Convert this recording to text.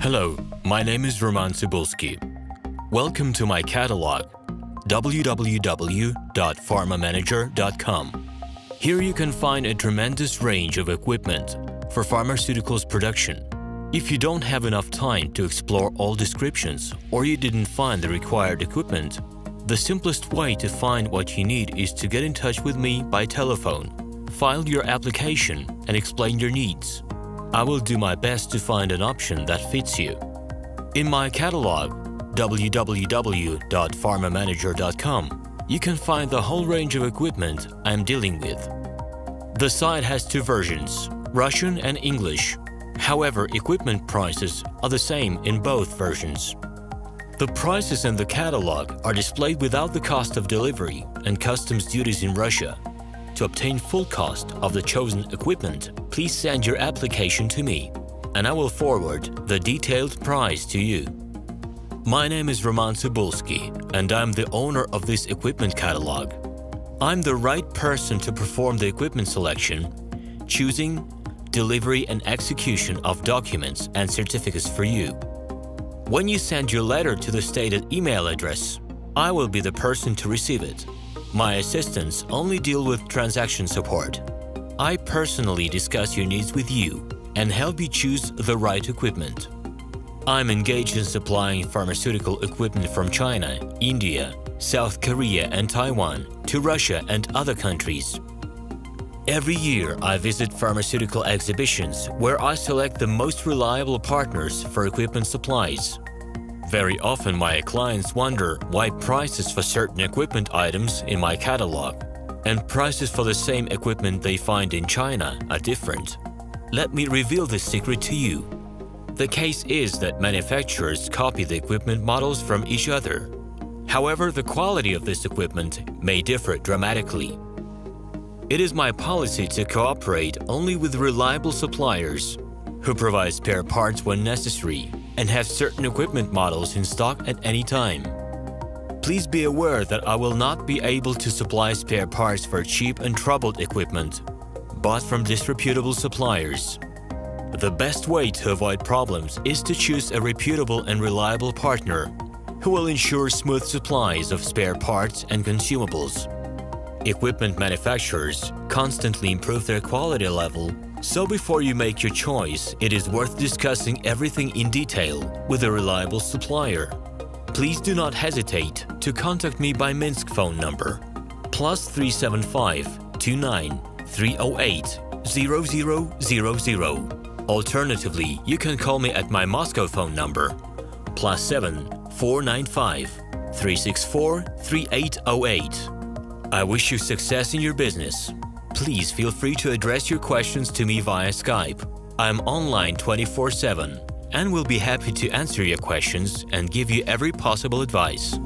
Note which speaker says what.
Speaker 1: Hello, my name is RomanTsibulsky. Welcome to my catalog, www.pharmamanager.com. Here you can find a tremendous range of equipment for pharmaceuticals production. If you don't have enough time to explore all descriptions or you didn't find the required equipment, the simplest way to find what you need is to get in touch with me by telephone, file your application, and explain your needs. I will do my best to find an option that fits you. In my catalog, www.pharmamanager.com, you can find the whole range of equipment I am dealing with. The site has two versions, Russian and English. However, equipment prices are the same in both versions. The prices in the catalog are displayed without the cost of delivery and customs duties in Russia. To obtain full cost of the chosen equipment, please send your application to me, and I will forward the detailed price to you. My name is RomanTsibulsky, and I'm the owner of this equipment catalog. I'm the right person to perform the equipment selection, choosing, delivery and execution of documents and certificates for you. When you send your letter to the stated email address, I will be the person to receive it. My assistants only deal with transaction support. I personally discuss your needs with you and help you choose the right equipment. I'm engaged in supplying pharmaceutical equipment from China, India, South Korea and Taiwan to Russia and other countries. Every year, I visit pharmaceutical exhibitions where I select the most reliable partners for equipment supplies. Very often, my clients wonder why prices for certain equipment items in my catalog and prices for the same equipment they find in China are different. Let me reveal this secret to you. The case is that manufacturers copy the equipment models from each other. However, the quality of this equipment may differ dramatically. It is my policy to cooperate only with reliable suppliers who provide spare parts when necessary and have certain equipment models in stock at any time. Please be aware that I will not be able to supply spare parts for cheap and troubled equipment bought from disreputable suppliers. The best way to avoid problems is to choose a reputable and reliable partner who will ensure smooth supplies of spare parts and consumables. Equipment manufacturers constantly improve their quality level, so before you make your choice, it is worth discussing everything in detail with a reliable supplier. Please do not hesitate to contact me by Minsk phone number +375 29 308 0000. Alternatively, you can call me at my Moscow phone number +7 495 364 3808. I wish you success in your business. Please feel free to address your questions to me via Skype. I am online 24/7 and will be happy to answer your questions and give you every possible advice.